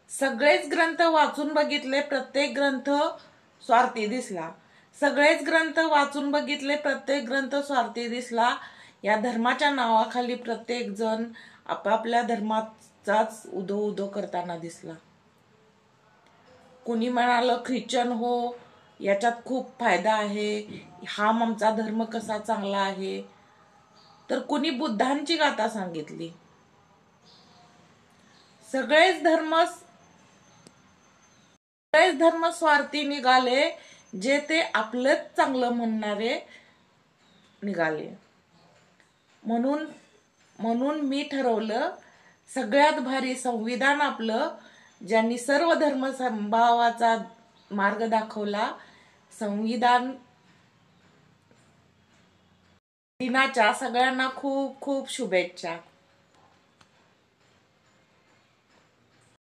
सगळेच ग्रंथ वाचून बघितले, प्रत्येक ग्रंथ स्वार्थी दिसला. सगळेच ग्रंथ वाचून बघितले, प्रत्येक ग्रंथ स्वार्थी दिसला. या धर्माच्या नावाखाली प्रत्येक जण आपापल्या धर्माचाच उदो उदो करताना दिसला. कुणी म्हणालं ख्रिश्चन हो, याच्यात खूप फायदा आहे, हा आमचा धर्म कसा चांगला आहे. तर कुणी बुद्धांची गाथा सांगितली. सगळेच धर्म स्वार्थी निघाले, जे ते आपलंच चांगलं म्हणणारे निघाले. म्हणून मी ठरवलं, सगळ्यात भारी संविधान आपलं, ज्यांनी सर्व धर्म समभावाचा मार्ग दाखवला. संविधान दिनाच्या सगळ्यांना खूप खूप शुभेच्छा.